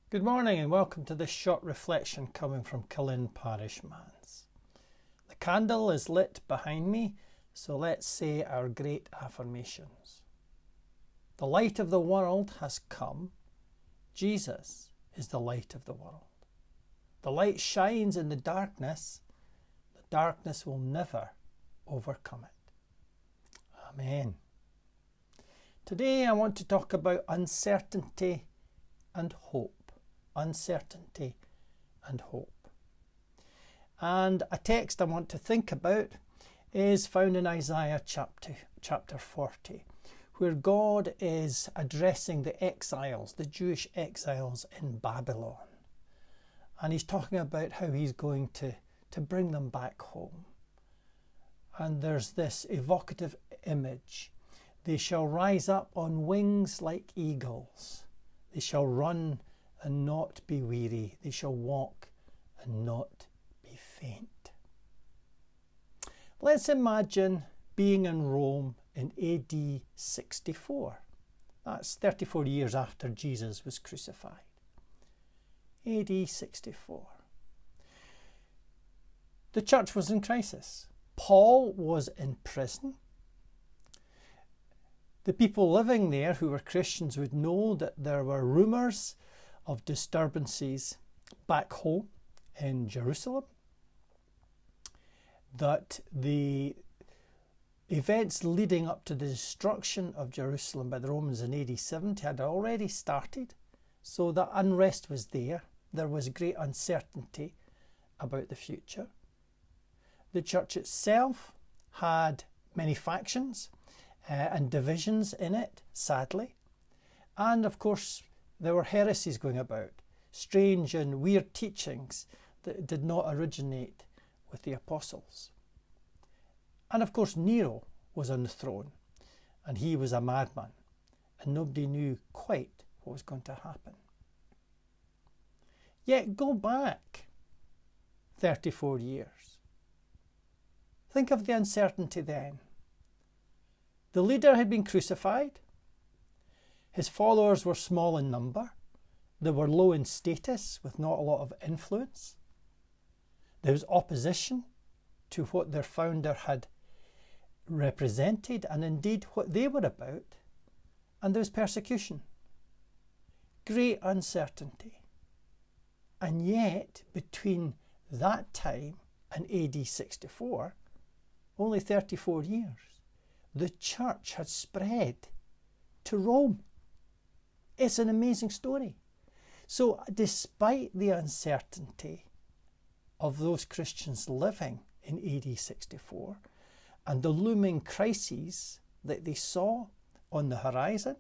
Good morning and welcome to this short reflection coming from Killin Manse. The candle is lit behind me, so let's say our great affirmations. The light of the world has come. Jesus is the light of the world. The light shines in the darkness. The darkness will never overcome it. Amen. Today I want to talk about uncertainty and hope. Uncertainty and hope. And a text I want to think about is found in Isaiah chapter 40, where God is addressing the exiles, the Jewish exiles in Babylon. And he's talking about how he's going to bring them back home. And there's this evocative image. They shall rise up on wings like eagles. They shall run and not be weary. They shall walk and not be faint. Let's imagine being in Rome in AD 64. That's 34 years after Jesus was crucified. AD 64. The church was in crisis. Paul was in prison. The people living there who were Christians would know that there were rumours of disturbances back home in Jerusalem, that the events leading up to the destruction of Jerusalem by the Romans in AD 70 had already started, so that unrest was there. There was great uncertainty about the future. The church itself had many factions and divisions in it, sadly, and of course there were heresies going about, strange and weird teachings that did not originate with the apostles. And of course Nero was on the throne, and he was a madman, and nobody knew quite what was going to happen. Yet go back 34 years. Think of the uncertainty then. The leader had been crucified. His followers were small in number. They were low in status with not a lot of influence. There was opposition to what their founder had represented and indeed what they were about. And there was persecution. Great uncertainty. And yet, between that time and AD 64, only 34 years, the church had spread to Rome. It's an amazing story. So despite the uncertainty of those Christians living in AD 64 and the looming crises that they saw on the horizon,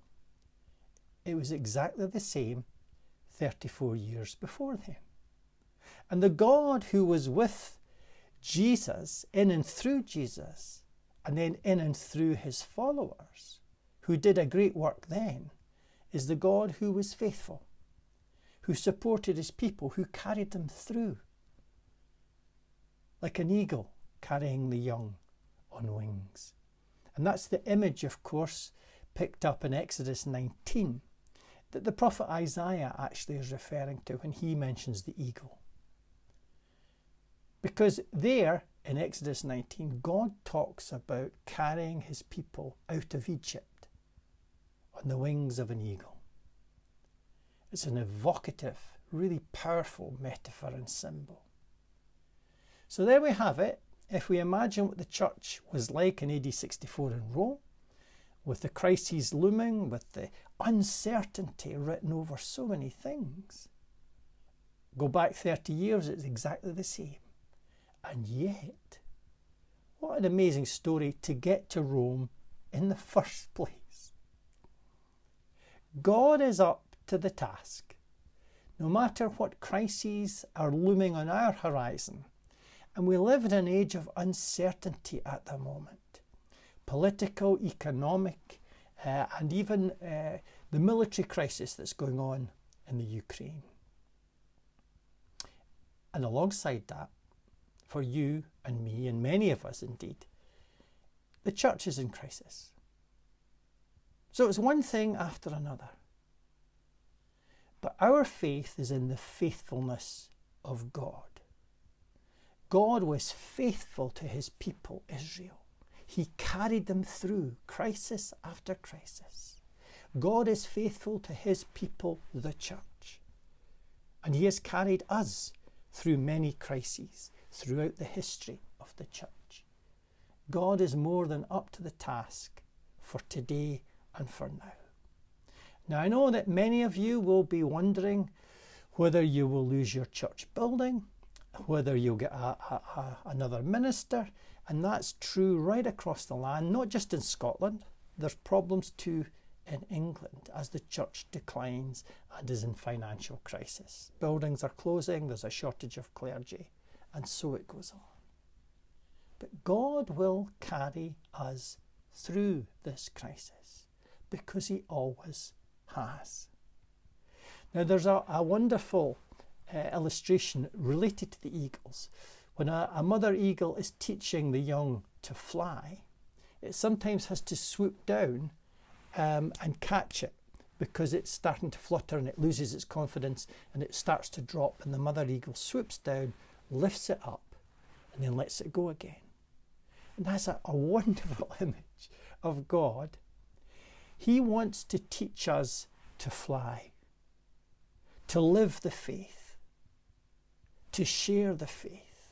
it was exactly the same 34 years before them. And the God who was with Jesus, in and through Jesus, and then in and through his followers, who did a great work then, is the God who was faithful, who supported his people, who carried them through, like an eagle carrying the young on wings. And that's the image, of course, picked up in Exodus 19, that the prophet Isaiah actually is referring to when he mentions the eagle. Because there, in Exodus 19, God talks about carrying his people out of Egypt on the wings of an eagle. It's an evocative, really powerful metaphor and symbol. So there we have it. If we imagine what the church was like in AD 64 in Rome, with the crises looming, with the uncertainty written over so many things, go back 30 years, it's exactly the same. And yet, what an amazing story to get to Rome in the first place. God is up to the task. No matter what crises are looming on our horizon, and we live in an age of uncertainty at the moment, political, economic, and even the military crisis that's going on in the Ukraine. And alongside that, for you and me, and many of us indeed, the church is in crisis. So it's one thing after another. But our faith is in the faithfulness of God. God was faithful to his people, Israel. He carried them through crisis after crisis. God is faithful to his people, the church. And he has carried us through many crises throughout the history of the church. God is more than up to the task for today and for now. Now, I know that many of you will be wondering whether you will lose your church building, whether you'll get another minister, and that's true right across the land, not just in Scotland. There's problems too in England as the church declines and is in financial crisis. Buildings are closing, there's a shortage of clergy, and so it goes on. But God will carry us through this crisis because he always has. Now there's a wonderful illustration related to the eagles. When a mother eagle is teaching the young to fly, it sometimes has to swoop down and catch it because it's starting to flutter and it loses its confidence and it starts to drop, and the mother eagle swoops down, lifts it up, and then lets it go again. And that's a wonderful image of God. He wants to teach us to fly, to live the faith, to share the faith.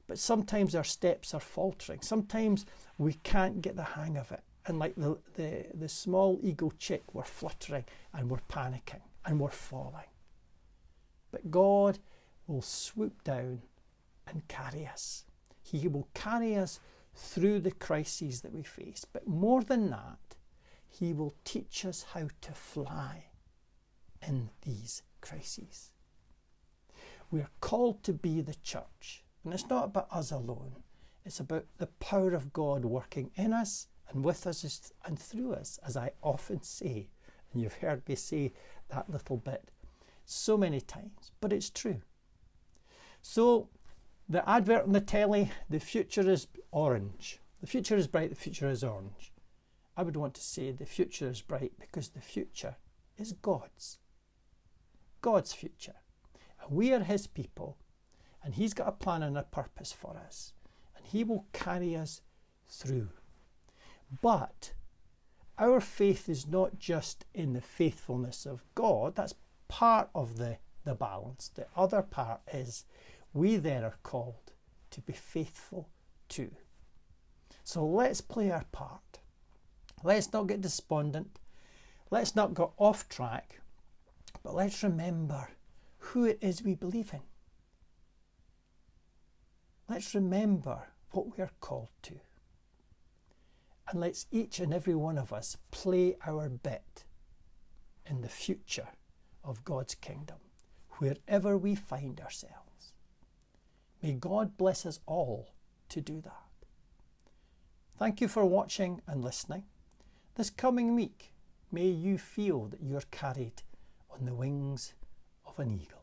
But sometimes our steps are faltering. Sometimes we can't get the hang of it. And like the small eagle chick, we're fluttering and we're panicking and we're falling. But God will swoop down and carry us. He will carry us through the crises that we face. But more than that, he will teach us how to fly in these crises. We are called to be the church. And it's not about us alone. It's about the power of God working in us and with us and through us, as I often say. And you've heard me say that little bit so many times, but it's true. So the advert on the telly, the future is orange. The future is bright, the future is orange. I would want to say the future is bright because the future is God's. God's future. And we are his people, and he's got a plan and a purpose for us, and he will carry us through. But our faith is not just in the faithfulness of God. That's part of the balance. The other part is we then are called to be faithful too. So let's play our part. Let's not get despondent. Let's not go off track. But let's remember who it is we believe in. Let's remember what we are called to. And let's each and every one of us play our bit in the future of God's kingdom, wherever we find ourselves. May God bless us all to do that. Thank you for watching and listening. This coming week, may you feel that you're carried on the wings of an eagle.